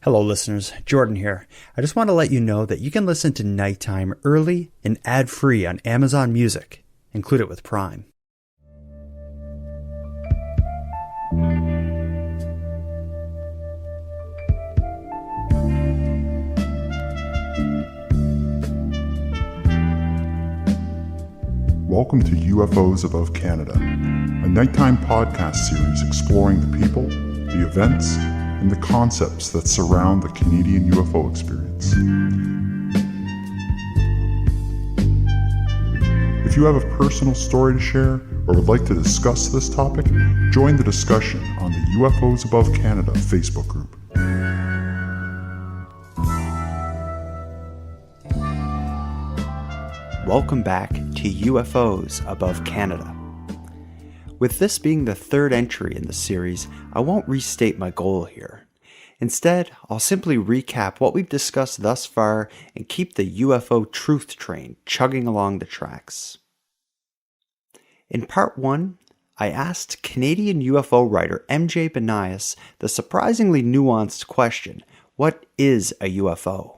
Hello listeners, Jordan here. I just want to let you know that you can listen to Nighttime early and ad-free on Amazon Music. Include it with Prime. Welcome to UFOs Above Canada, a nighttime podcast series exploring the people, the events, and the concepts that surround the Canadian UFO experience. If you have a personal story to share or would like to discuss this topic, join the discussion on the UFOs Above Canada Facebook group. Welcome back to UFOs Above Canada. With this being the third entry in the series, I won't restate my goal here. Instead, I'll simply recap what we've discussed thus far and keep the UFO truth train chugging along the tracks. In part 1, I asked Canadian UFO writer MJ Banias the surprisingly nuanced question, what is a UFO?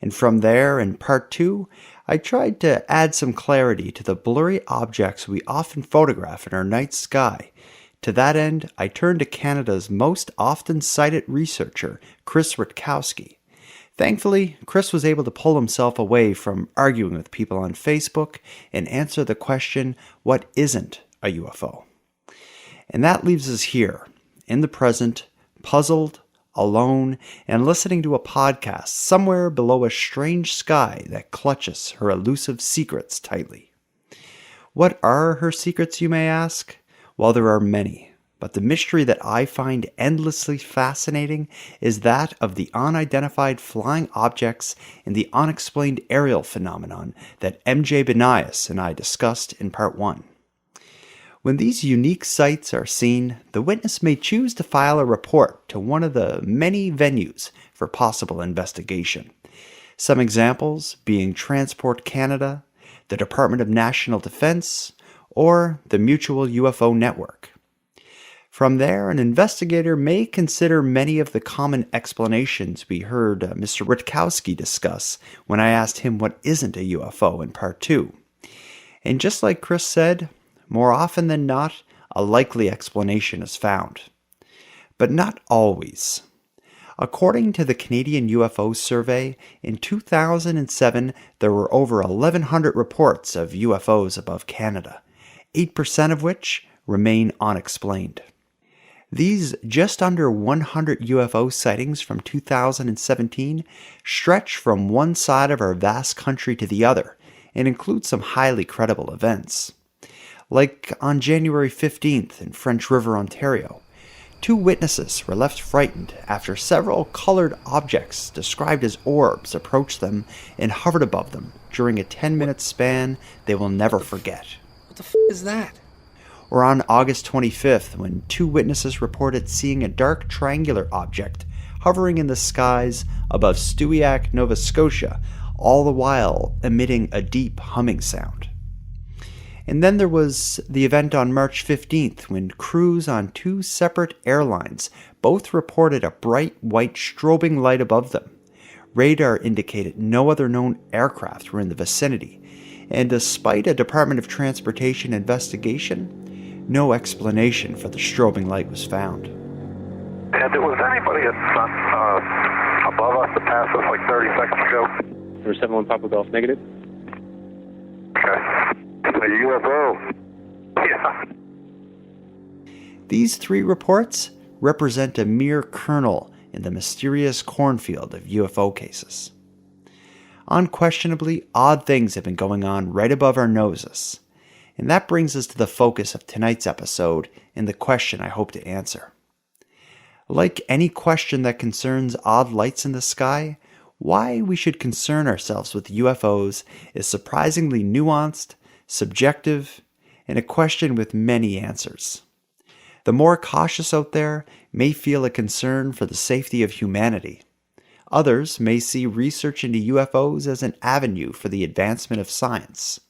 And from there, in part 2, I tried to add some clarity to the blurry objects we often photograph in our night sky. To that end, I turned to Canada's most often cited researcher, Chris Rutkowski. Thankfully, Chris was able to pull himself away from arguing with people on Facebook and answer the question, what isn't a UFO? And that leaves us here, in the present, puzzled, alone, and listening to a podcast somewhere below a strange sky that clutches her elusive secrets tightly. What are her secrets, you may ask? Well, there are many, but the mystery that I find endlessly fascinating is that of the unidentified flying objects and the unexplained aerial phenomenon that MJ Banias and I discussed in part 1. When these unique sights are seen, the witness may choose to file a report to one of the many venues for possible investigation. Some examples being Transport Canada, the Department of National Defence, or the Mutual UFO Network. From there, an investigator may consider many of the common explanations we heard Mr. Rutkowski discuss when I asked him what isn't a UFO in part 2. And just like Chris said, more often than not, a likely explanation is found. But not always. According to the Canadian UFO Survey, in 2007 there were over 1,100 reports of UFOs above Canada, 8% of which remain unexplained. These just under 100 UFO sightings from 2017 stretch from one side of our vast country to the other and include some highly credible events. Like on January 15th in French River, Ontario, 2 witnesses were left frightened after several colored objects described as orbs approached them and hovered above them during a 10-minute span they will never forget. What the is that? Or on August 25th, when 2 witnesses reported seeing a dark triangular object hovering in the skies above Stewiacke, Nova Scotia, all the while emitting a deep humming sound. And then there was the event on March 15th when crews on 2 separate airlines both reported a bright white strobing light above them. Radar indicated no other known aircraft were in the vicinity, and despite a Department of Transportation investigation, no explanation for the strobing light was found. And was anybody above us that passed us like 30 seconds ago? For 71 Papa Golf negative. Okay. A UFO. Yeah. These 3 reports represent a mere kernel in the mysterious cornfield of UFO cases. Unquestionably, odd things have been going on right above our noses. And that brings us to the focus of tonight's episode and the question I hope to answer. Like any question that concerns odd lights in the sky, why we should concern ourselves with UFOs is surprisingly nuanced, subjective, and a question with many answers. The more cautious out there may feel a concern for the safety of humanity. Others may see research into UFOs as an avenue for the advancement of science.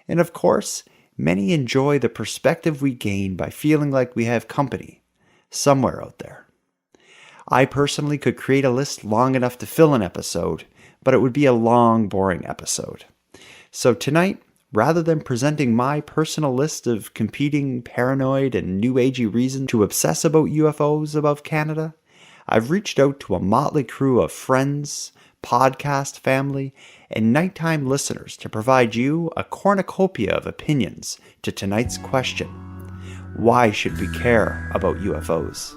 And of course, many enjoy the perspective we gain by feeling like we have company somewhere out there. I personally could create a list long enough to fill an episode, but it would be a long, boring episode. So tonight, rather than presenting my personal list of competing paranoid and new agey reasons to obsess about UFOs above Canada, I've reached out to a motley crew of friends, podcast family, and nighttime listeners to provide you a cornucopia of opinions to tonight's question: why should we care about UFOs?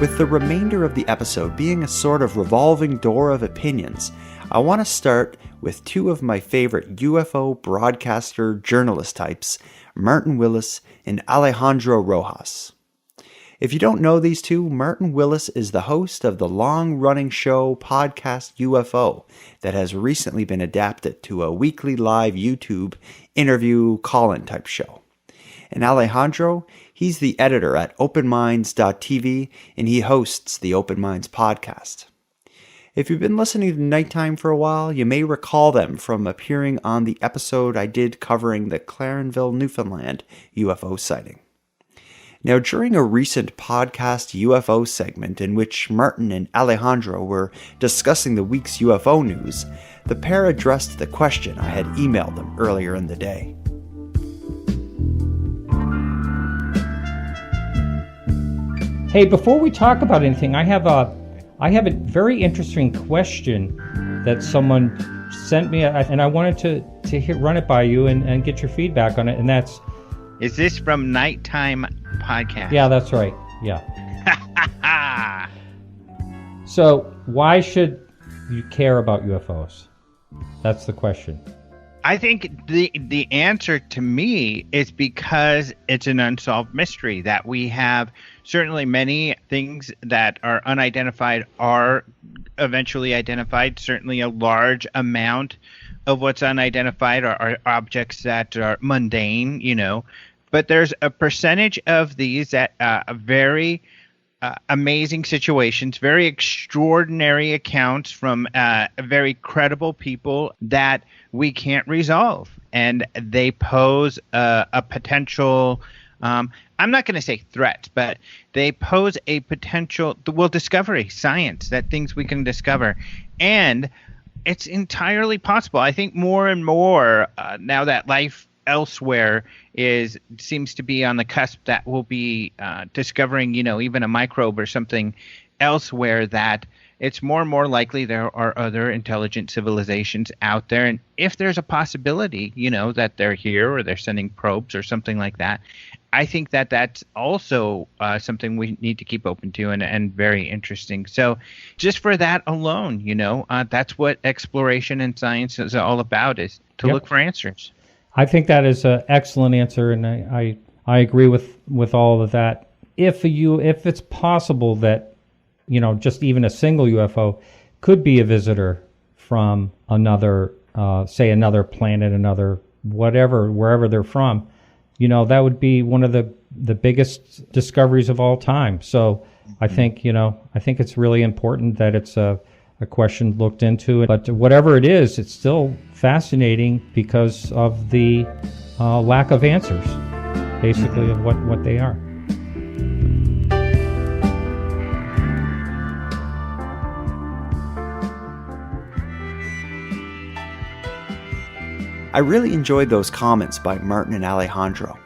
With the remainder of the episode being a sort of revolving door of opinions, I want to start with two of my favorite UFO broadcaster journalist types, Martin Willis and Alejandro Rojas. If you don't know these two, Martin Willis is the host of the long-running show podcast UFO that has recently been adapted to a weekly live YouTube interview call-in type show. And Alejandro, he's the editor at openminds.tv, and he hosts the Open Minds podcast. If you've been listening to Nighttime for a while, you may recall them from appearing on the episode I did covering the Clarenville, Newfoundland UFO sighting. Now, during a recent podcast UFO segment in which Martin and Alejandro were discussing the week's UFO news, the pair addressed the question I had emailed them earlier in the day. Hey, before we talk about anything, I have a very interesting question that someone sent me, and I wanted to run it by you and get your feedback on it. And that's, is this from Nighttime Podcast? Yeah, that's right. Yeah. So, why should you care about UFOs? That's the question. I think the answer to me is because it's an unsolved mystery, that we have certainly many things that are unidentified are eventually identified. Certainly a large amount of what's unidentified are objects that are mundane, but there's a percentage of these that are very amazing situations, very extraordinary accounts from very credible people that we can't resolve, and they pose a potential, I'm not going to say threat, but they pose a potential, discovery, science, that things we can discover. And it's entirely possible. I think more and more now that life elsewhere seems to be on the cusp, that we'll be discovering, even a microbe or something elsewhere, that it's more and more likely there are other intelligent civilizations out there. And if there's a possibility, that they're here or they're sending probes or something like that, I think that that's also something we need to keep open to and very interesting. So just for that alone, that's what exploration and science is all about, is to look for answers. I think that is an excellent answer, and I agree with all of that. If it's possible that just even a single UFO could be a visitor from another, say another planet, another whatever, wherever they're from, that would be one of the biggest discoveries of all time. So I think it's really important that it's a question looked into. But whatever it is, it's still fascinating because of the lack of answers, basically, of what they are. I really enjoyed those comments by Martin and Alejandro.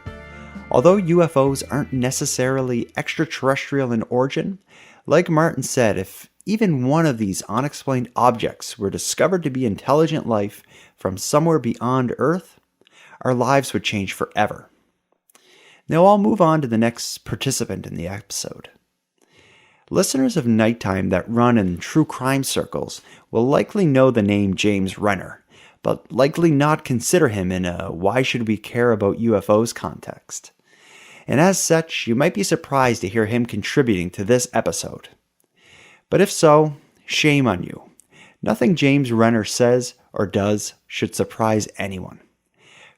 Although UFOs aren't necessarily extraterrestrial in origin, like Martin said, if even one of these unexplained objects were discovered to be intelligent life from somewhere beyond Earth, our lives would change forever. Now I'll move on to the next participant in the episode. Listeners of Nighttime that run in true crime circles will likely know the name James Renner, but likely not consider him in a why should we care about UFOs context. And as such, you might be surprised to hear him contributing to this episode. But if so, shame on you. Nothing James Renner says or does should surprise anyone.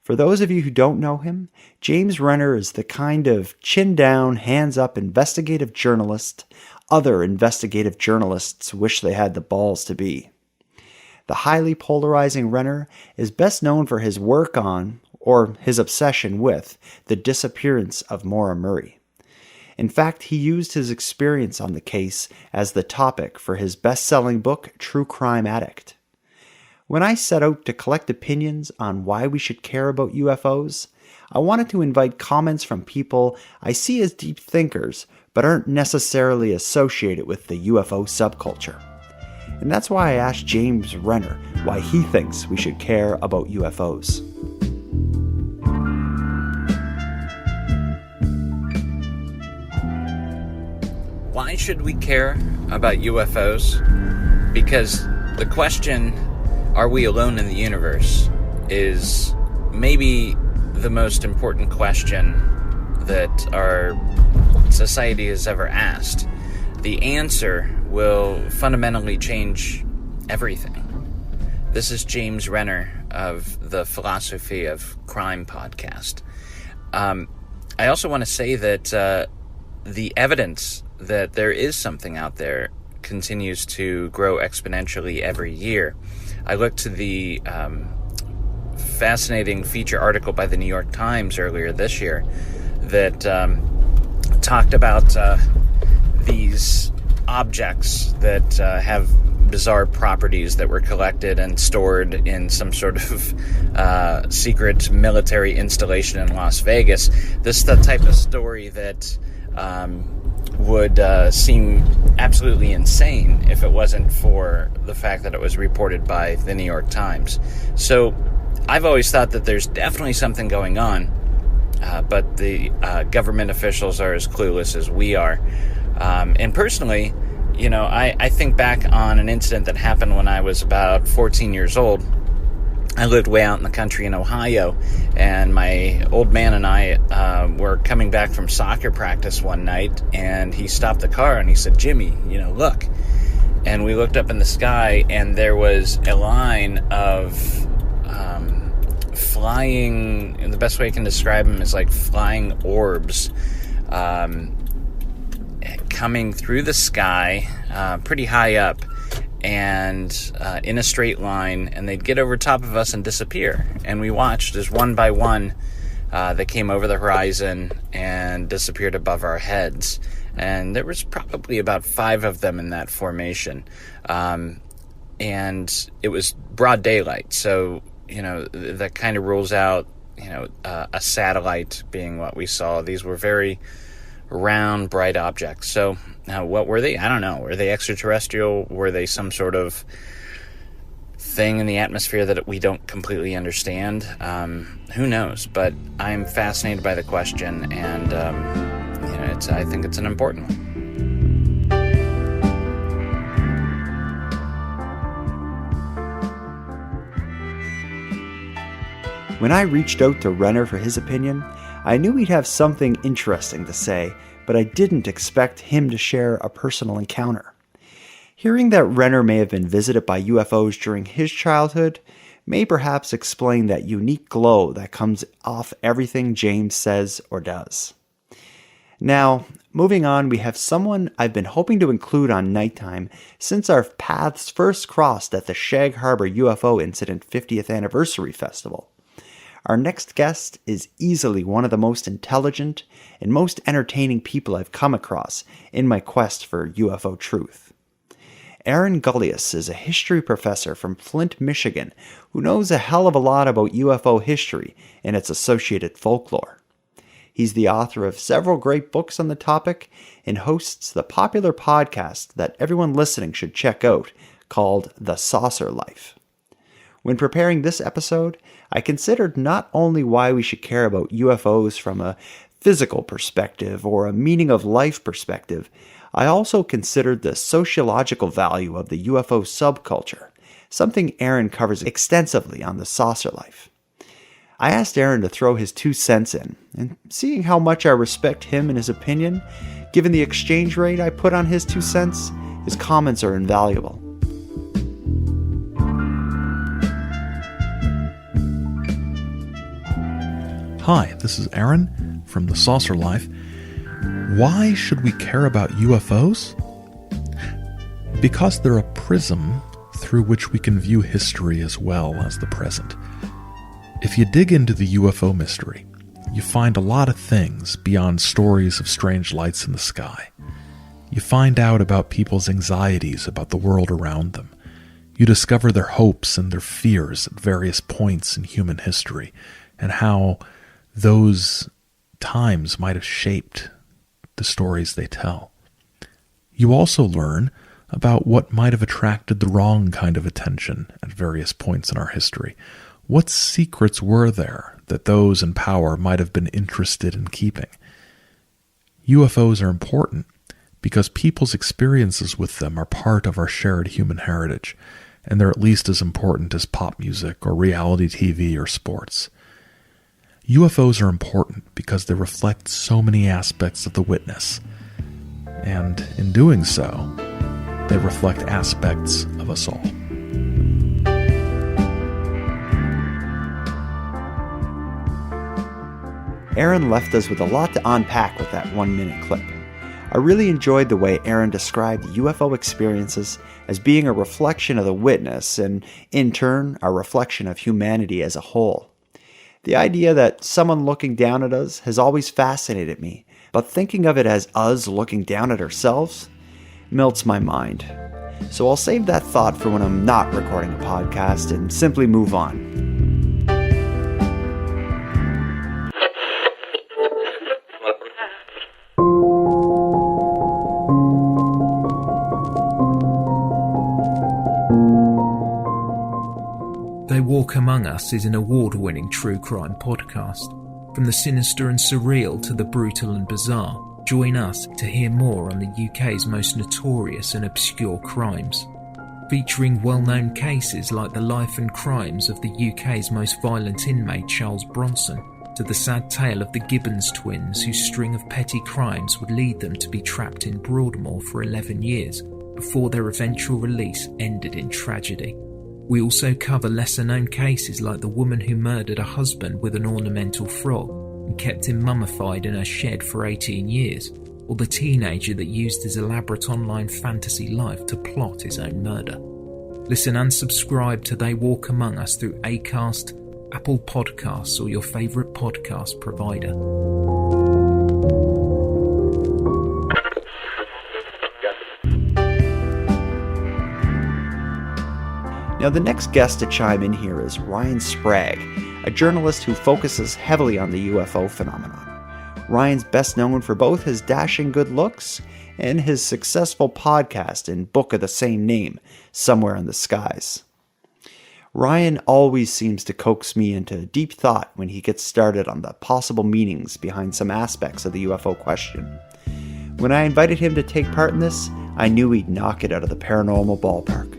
For those of you who don't know him, James Renner is the kind of chin-down, hands-up investigative journalist other investigative journalists wish they had the balls to be. The highly polarizing Renner is best known for his work on, or his obsession with, the disappearance of Maura Murray. In fact, he used his experience on the case as the topic for his best-selling book, True Crime Addict. When I set out to collect opinions on why we should care about UFOs, I wanted to invite comments from people I see as deep thinkers, but aren't necessarily associated with the UFO subculture. And that's why I asked James Renner why he thinks we should care about UFOs. Why should we care about UFOs? Because the question, are we alone in the universe, is maybe the most important question that our society has ever asked. The answer will fundamentally change everything. This is James Renner of the Philosophy of Crime podcast. I also want to say that the evidence that there is something out there continues to grow exponentially every year. I looked to the fascinating feature article by the New York Times earlier this year that talked about these objects that have bizarre properties that were collected and stored in some sort of secret military installation in Las Vegas. This is the type of story that would seem absolutely insane if it wasn't for the fact that it was reported by the New York Times. So I've always thought that there's definitely something going on, but the government officials are as clueless as we are. And personally, you know, I think back on an incident that happened when I was about 14 years old. I lived way out in the country in Ohio, and my old man and I were coming back from soccer practice one night, and he stopped the car and he said, "Jimmy, you know, look." And we looked up in the sky, and there was a line of flying, and the best way I can describe them is like flying orbs coming through the sky pretty high up, and in a straight line, and they'd get over top of us and disappear. And we watched as one by one they came over the horizon and disappeared above our heads. And there was probably about 5 of them in that formation. And it was broad daylight, so, you know, that kind of rules out, you know, a satellite being what we saw. These were very round, bright objects. So now, what were they? I don't know. Were they extraterrestrial? Were they some sort of thing in the atmosphere that we don't completely understand? Who knows? But I'm fascinated by the question, and you know, I think it's an important one. When I reached out to Renner for his opinion, I knew he'd have something interesting to say, but I didn't expect him to share a personal encounter. Hearing that Renner may have been visited by UFOs during his childhood may perhaps explain that unique glow that comes off everything James says or does. Now, moving on, we have someone I've been hoping to include on Nighttime since our paths first crossed at the Shag Harbor UFO Incident 50th Anniversary Festival. Our next guest is easily one of the most intelligent and most entertaining people I've come across in my quest for UFO truth. Aaron Gullius is a history professor from Flint, Michigan, who knows a hell of a lot about UFO history and its associated folklore. He's the author of several great books on the topic and hosts the popular podcast that everyone listening should check out called The Saucer Life. When preparing this episode, I considered not only why we should care about UFOs from a physical perspective or a meaning of life perspective, I also considered the sociological value of the UFO subculture, something Aaron covers extensively on The Saucer Life. I asked Aaron to throw his 2 cents in, and seeing how much I respect him and his opinion, given the exchange rate I put on his 2 cents, his comments are invaluable. Hi, this is Aaron from The Saucer Life. Why should we care about UFOs? Because they're a prism through which we can view history as well as the present. If you dig into the UFO mystery, you find a lot of things beyond stories of strange lights in the sky. You find out about people's anxieties about the world around them. You discover their hopes and their fears at various points in human history, and how those times might have shaped the stories they tell. You also learn about what might have attracted the wrong kind of attention at various points in our history. What secrets were there that those in power might have been interested in keeping? UFOs are important because people's experiences with them are part of our shared human heritage, and they're at least as important as pop music or reality TV or sports. UFOs are important because they reflect so many aspects of the witness, and in doing so, they reflect aspects of us all. Aaron left us with a lot to unpack with that 1-minute clip. I really enjoyed the way Aaron described UFO experiences as being a reflection of the witness and, in turn, a reflection of humanity as a whole. The idea that someone looking down at us has always fascinated me, but thinking of it as us looking down at ourselves melts my mind. So I'll save that thought for when I'm not recording a podcast and simply move on. They Walk Among Us is an award-winning true crime podcast. From the sinister and surreal to the brutal and bizarre, join us to hear more on the UK's most notorious and obscure crimes. Featuring well-known cases like the life and crimes of the UK's most violent inmate Charles Bronson, to the sad tale of the Gibbons twins whose string of petty crimes would lead them to be trapped in Broadmoor for 11 years before their eventual release ended in tragedy. We also cover lesser-known cases like the woman who murdered a husband with an ornamental frog and kept him mummified in her shed for 18 years, or the teenager that used his elaborate online fantasy life to plot his own murder. Listen and subscribe to They Walk Among Us through Acast, Apple Podcasts, or your favourite podcast provider. Now, the next guest to chime in here is Ryan Sprague, a journalist who focuses heavily on the UFO phenomenon. Ryan's best known for both his dashing good looks and his successful podcast and book of the same name, Somewhere in the Skies. Ryan always seems to coax me into deep thought when he gets started on the possible meanings behind some aspects of the UFO question. When I invited him to take part in this, I knew he'd knock it out of the paranormal ballpark.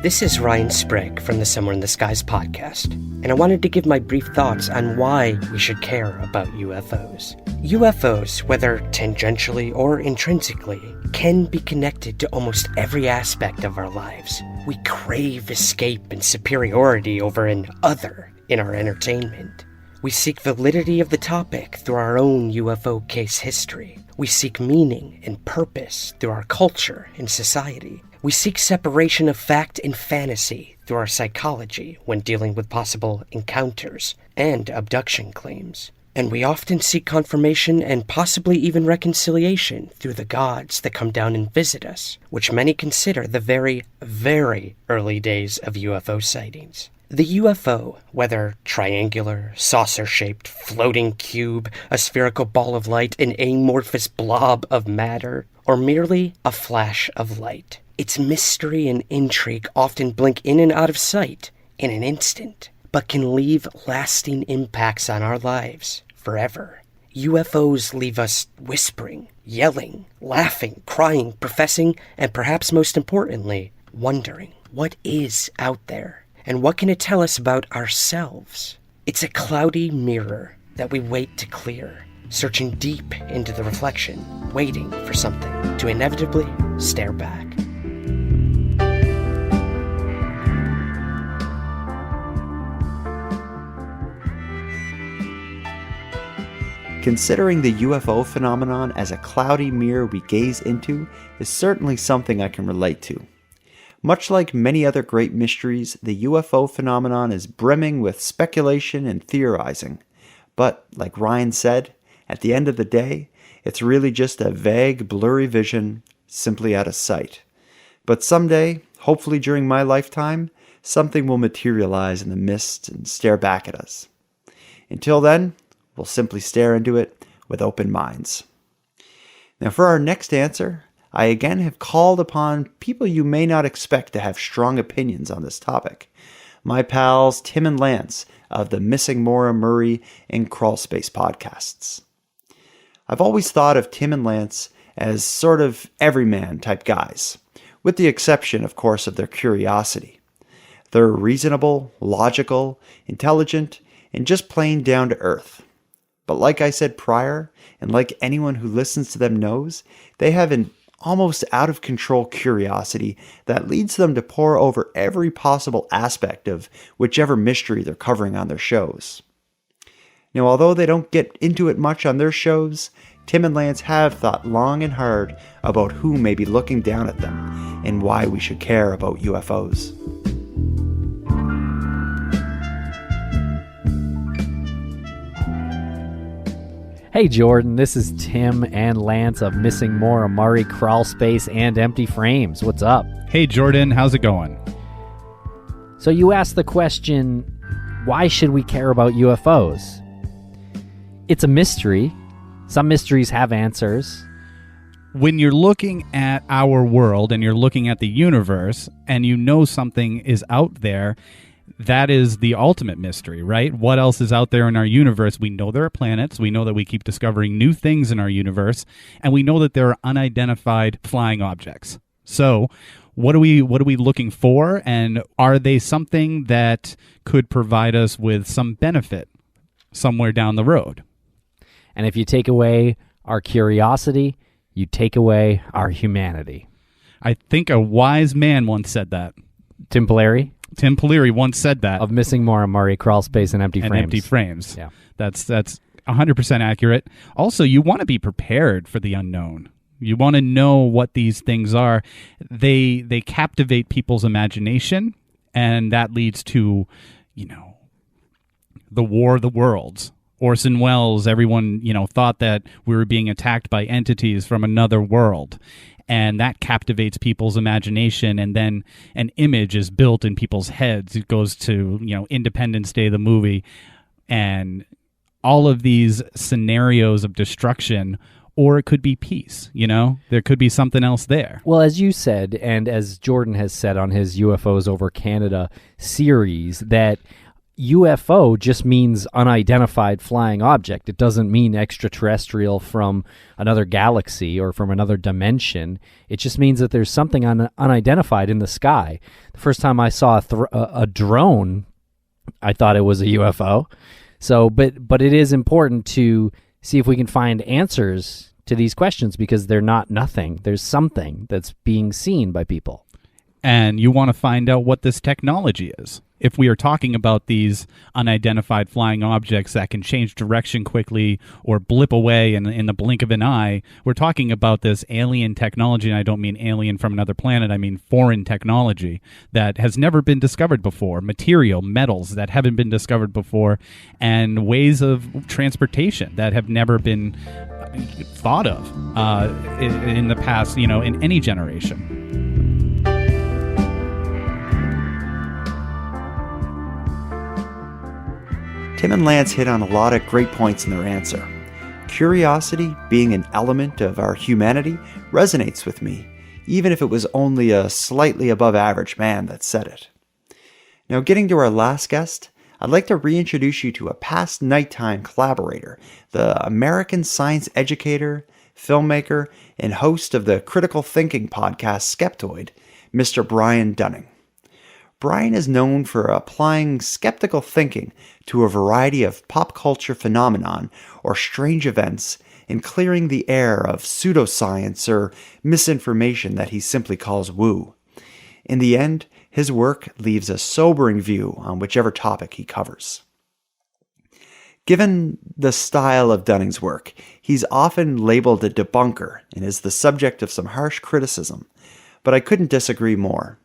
This is Ryan Sprague from the Somewhere in the Skies podcast, and I wanted to give my brief thoughts on why we should care about UFOs. UFOs, whether tangentially or intrinsically, can be connected to almost every aspect of our lives. We crave escape and superiority over an other in our entertainment. We seek validity of the topic through our own UFO case history. We seek meaning and purpose through our culture and society. We seek separation of fact and fantasy through our psychology when dealing with possible encounters and abduction claims. And we often seek confirmation and possibly even reconciliation through the gods that come down and visit us, which many consider the very, very early days of UFO sightings. The UFO, whether triangular, saucer-shaped, floating cube, a spherical ball of light, an amorphous blob of matter, or merely a flash of light, its mystery and intrigue often blink in and out of sight in an instant, but can leave lasting impacts on our lives forever. UFOs leave us whispering, yelling, laughing, crying, professing, and perhaps most importantly, wondering what is out there and what can it tell us about ourselves. It's a cloudy mirror that we wait to clear, searching deep into the reflection, waiting for something to inevitably stare back. Considering the UFO phenomenon as a cloudy mirror we gaze into is certainly something I can relate to. Much like many other great mysteries, the UFO phenomenon is brimming with speculation and theorizing. But, like Ryan said, at the end of the day, it's really just a vague, blurry vision, simply out of sight. But someday, hopefully during my lifetime, something will materialize in the mist and stare back at us. Until then, we'll simply stare into it with open minds. Now for our next answer, I again have called upon people you may not expect to have strong opinions on this topic. My pals Tim and Lance of the Missing Maura Murray and Crawlspace podcasts. I've always thought of Tim and Lance as sort of everyman type guys, with the exception, of course, of their curiosity. They're reasonable, logical, intelligent, and just plain down to earth. But like I said prior, and like anyone who listens to them knows, they have an almost out of control curiosity that leads them to pore over every possible aspect of whichever mystery they're covering on their shows. Now, although they don't get into it much on their shows, Tim and Lance have thought long and hard about who may be looking down at them and why we should care about UFOs. Hey Jordan, this is Tim and Lance of Missing Maura Murray, Crawlspace, and Empty Frames. What's up? Hey Jordan, how's it going? So you asked the question, why should we care about UFOs? It's a mystery. Some mysteries have answers. When you're looking at our world and you're looking at the universe and you know something is out there, that is the ultimate mystery, right? What else is out there in our universe? We know there are planets. We know that we keep discovering new things in our universe, and we know that there are unidentified flying objects. So, what are we looking for, and are they something that could provide us with some benefit somewhere down the road? And if you take away our curiosity, you take away our humanity. I think a wise man once said that. Tim Polari once said that. Of Missing Maura Murray, Crawlspace, and Empty Frames. And Empty Frames. Yeah. That's 100% accurate. Also, you want to be prepared for the unknown. You want to know what these things are. They captivate people's imagination, and that leads to, the War of the Worlds. Orson Welles, everyone, thought that we were being attacked by entities from another world. And that captivates people's imagination, and then an image is built in people's heads. It goes to, Independence Day, the movie, and all of these scenarios of destruction, or it could be peace, There could be something else there. Well, as you said, and as Jordan has said on his UFOs Over Canada series, that UFO just means unidentified flying object. It doesn't mean extraterrestrial from another galaxy or from another dimension. It just means that there's something unidentified in the sky. The first time I saw a drone, I thought it was a UFO. So, but it is important to see if we can find answers to these questions, because they're not nothing. There's something that's being seen by people. And you want to find out what this technology is. If we are talking about these unidentified flying objects that can change direction quickly or blip away in the blink of an eye, we're talking about this alien technology, and I don't mean alien from another planet, I mean foreign technology that has never been discovered before, metals that haven't been discovered before, and ways of transportation that have never been thought of in the past, in any generation. Tim and Lance hit on a lot of great points in their answer. Curiosity, being an element of our humanity, resonates with me, even if it was only a slightly above average man that said it. Now, getting to our last guest, I'd like to reintroduce you to a past nighttime collaborator, the American science educator, filmmaker, and host of the critical thinking podcast Skeptoid, Mr. Brian Dunning. Brian is known for applying skeptical thinking to a variety of pop culture phenomenon or strange events and clearing the air of pseudoscience or misinformation that he simply calls woo. In the end, his work leaves a sobering view on whichever topic he covers. Given the style of Dunning's work, he's often labeled a debunker and is the subject of some harsh criticism, but I couldn't disagree more.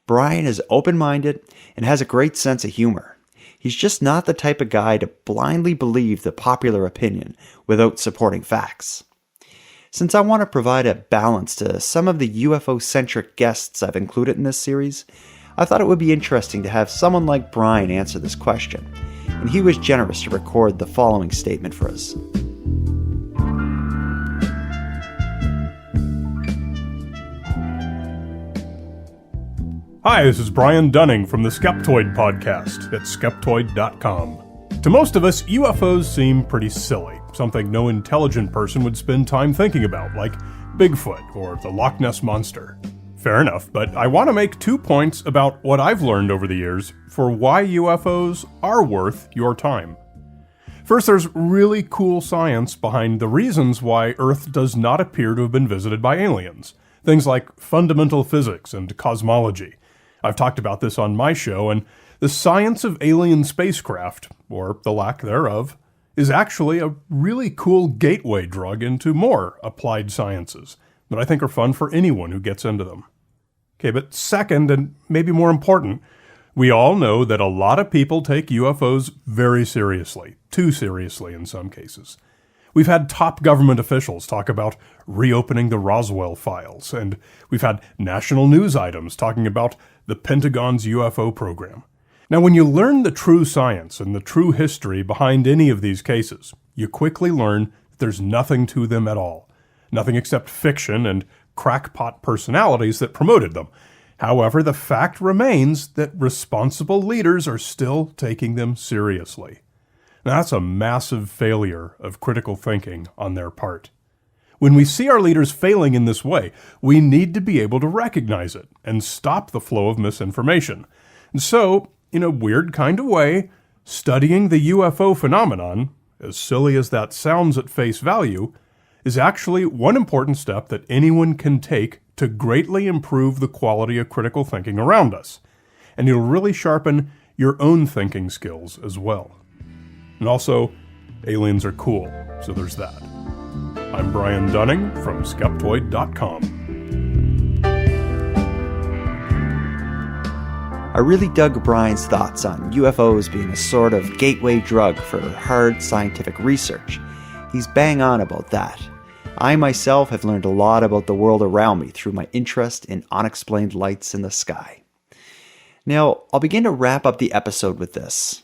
Brian is open-minded and has a great sense of humor. He's just not the type of guy to blindly believe the popular opinion without supporting facts. Since I want to provide a balance to some of the UFO-centric guests I've included in this series, I thought it would be interesting to have someone like Brian answer this question, and he was generous to record the following statement for us. Hi, this is Brian Dunning from the Skeptoid podcast at skeptoid.com. To most of us, UFOs seem pretty silly, something no intelligent person would spend time thinking about, like Bigfoot or the Loch Ness Monster. Fair enough, but I want to make 2 points about what I've learned over the years for why UFOs are worth your time. First, there's really cool science behind the reasons why Earth does not appear to have been visited by aliens. Things like fundamental physics and cosmology. I've talked about this on my show, and the science of alien spacecraft, or the lack thereof, is actually a really cool gateway drug into more applied sciences that I think are fun for anyone who gets into them. Okay, but second, and maybe more important, we all know that a lot of people take UFOs very seriously, too seriously in some cases. We've had top government officials talk about reopening the Roswell files, and we've had national news items talking about the Pentagon's UFO program. Now, when you learn the true science and the true history behind any of these cases, you quickly learn that there's nothing to them at all. Nothing except fiction and crackpot personalities that promoted them. However, the fact remains that responsible leaders are still taking them seriously. Now, that's a massive failure of critical thinking on their part. When we see our leaders failing in this way, we need to be able to recognize it and stop the flow of misinformation. And so, in a weird kind of way, studying the UFO phenomenon, as silly as that sounds at face value, is actually one important step that anyone can take to greatly improve the quality of critical thinking around us. And it'll really sharpen your own thinking skills as well. And also, aliens are cool, so there's that. I'm Brian Dunning from Skeptoid.com. I really dug Brian's thoughts on UFOs being a sort of gateway drug for hard scientific research. He's bang on about that. I myself have learned a lot about the world around me through my interest in unexplained lights in the sky. Now, I'll begin to wrap up the episode with this.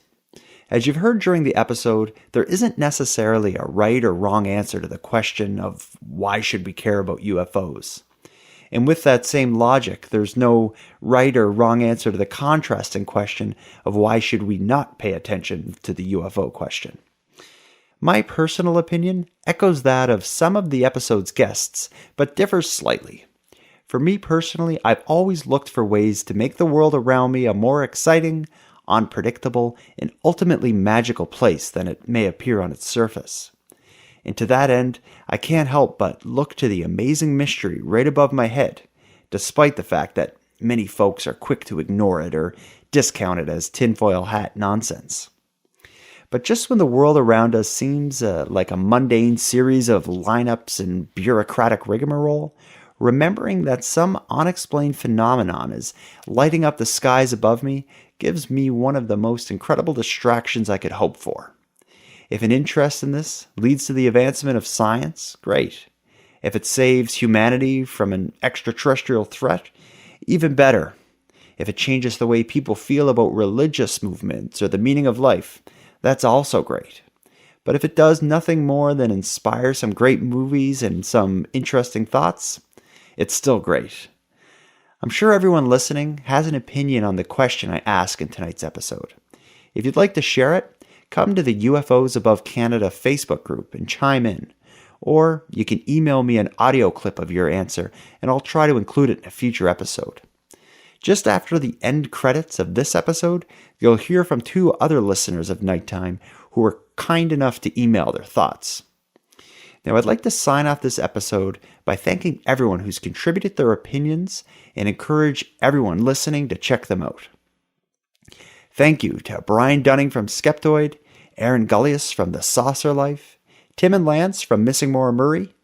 As you've heard during the episode, there isn't necessarily a right or wrong answer to the question of why should we care about UFOs. And with that same logic, there's no right or wrong answer to the contrasting question of why should we not pay attention to the UFO question. My personal opinion echoes that of some of the episode's guests, but differs slightly. For me personally, I've always looked for ways to make the world around me a more exciting, unpredictable, and ultimately magical place than it may appear on its surface. And to that end, I can't help but look to the amazing mystery right above my head, despite the fact that many folks are quick to ignore it or discount it as tinfoil hat nonsense. But just when the world around us seems like a mundane series of lineups and bureaucratic rigmarole, remembering that some unexplained phenomenon is lighting up the skies above me gives me one of the most incredible distractions I could hope for. If an interest in this leads to the advancement of science, great. If it saves humanity from an extraterrestrial threat, even better. If it changes the way people feel about religious movements or the meaning of life, that's also great. But if it does nothing more than inspire some great movies and some interesting thoughts, it's still great. I'm sure everyone listening has an opinion on the question I ask in tonight's episode. If you'd like to share it, come to the UFOs Above Canada Facebook group and chime in. Or you can email me an audio clip of your answer and I'll try to include it in a future episode. Just after the end credits of this episode, you'll hear from 2 other listeners of Nighttime who were kind enough to email their thoughts. Now, I'd like to sign off this episode by thanking everyone who's contributed their opinions and encourage everyone listening to check them out. Thank you to Brian Dunning from Skeptoid Aaron Gullius from The Saucer Life, Tim and Lance from Missing Maura Murray,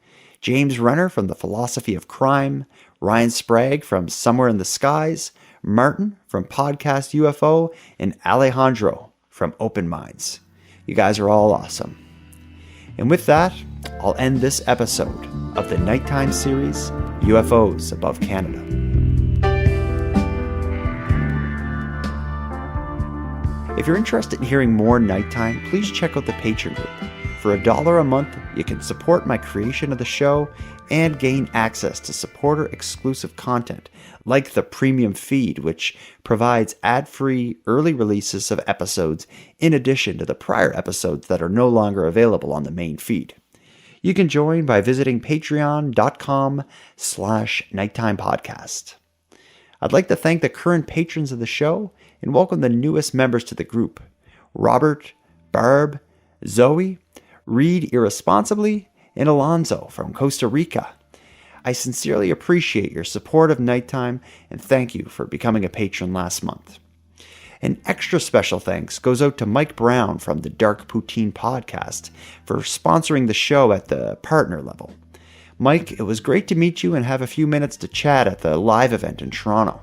James Renner from The Philosophy of Crime, Ryan Sprague from Somewhere in the Skies, Martin from Podcast UFO, and Alejandro from Open Minds. You guys are all awesome. And with that, I'll end this episode of the nighttime series, UFOs Above Canada. If you're interested in hearing more nighttime, please check out the Patreon group. For $1 a month, you can support my creation of the show and gain access to supporter-exclusive content, like the premium feed, which provides ad-free early releases of episodes in addition to the prior episodes that are no longer available on the main feed. You can join by visiting patreon.com/nighttimepodcast. I'd like to thank the current patrons of the show and welcome the newest members to the group: Robert, Barb, Zoe, Reed Irresponsibly, and Alonzo from Costa Rica. I sincerely appreciate your support of Nighttime and thank you for becoming a patron last month. An extra special thanks goes out to Mike Brown from the Dark Poutine Podcast for sponsoring the show at the partner level. Mike, it was great to meet you and have a few minutes to chat at the live event in Toronto.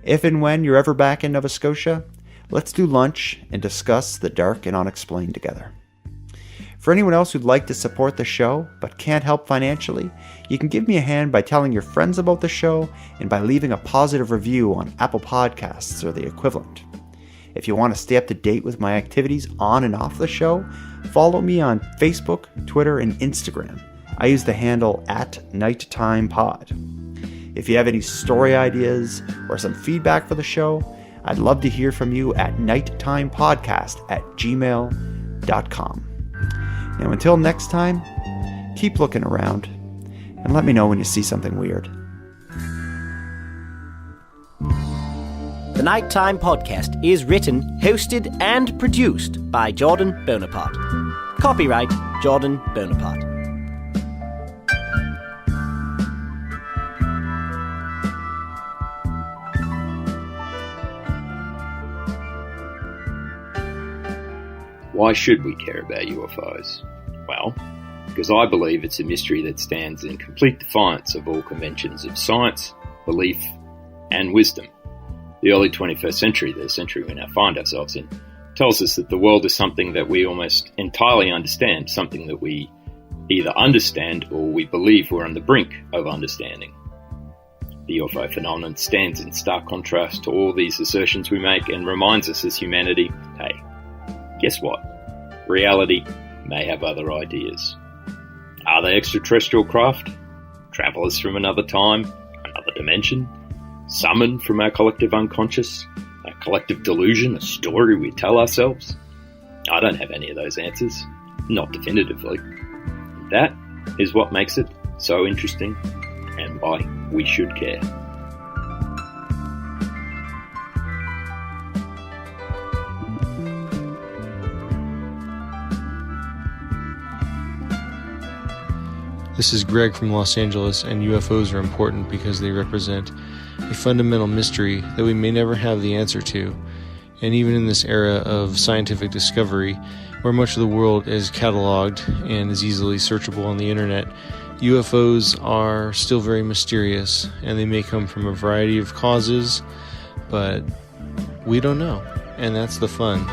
If and when you're ever back in Nova Scotia, let's do lunch and discuss the dark and unexplained together. For anyone else who'd like to support the show but can't help financially, you can give me a hand by telling your friends about the show and by leaving a positive review on Apple Podcasts or the equivalent. If you want to stay up to date with my activities on and off the show, follow me on Facebook, Twitter, and Instagram. I use the handle @NighttimePod. If you have any story ideas or some feedback for the show, I'd love to hear from you at nighttimepodcast@gmail.com. Now until next time, keep looking around and let me know when you see something weird. The Nighttime Podcast is written, hosted, and produced by Jordan Bonaparte. Copyright Jordan Bonaparte. Why should we care about UFOs? Well, because I believe it's a mystery that stands in complete defiance of all conventions of science, belief, and wisdom. The early 21st century, the century we now find ourselves in, tells us that the world is something that we almost entirely understand, something that we either understand or we believe we're on the brink of understanding. The UFO phenomenon stands in stark contrast to all these assertions we make and reminds us as humanity, hey, guess what? Reality may have other ideas. Are they extraterrestrial craft? Travelers from another time, another dimension? Summoned from our collective unconscious? A collective delusion, a story we tell ourselves? I don't have any of those answers. Not definitively. That is what makes it so interesting and why we should care. This is Greg from Los Angeles, and UFOs are important because they represent a fundamental mystery that we may never have the answer to. And even in this era of scientific discovery, where much of the world is cataloged and is easily searchable on the internet, UFOs are still very mysterious, and they may come from a variety of causes, but we don't know, and that's the fun.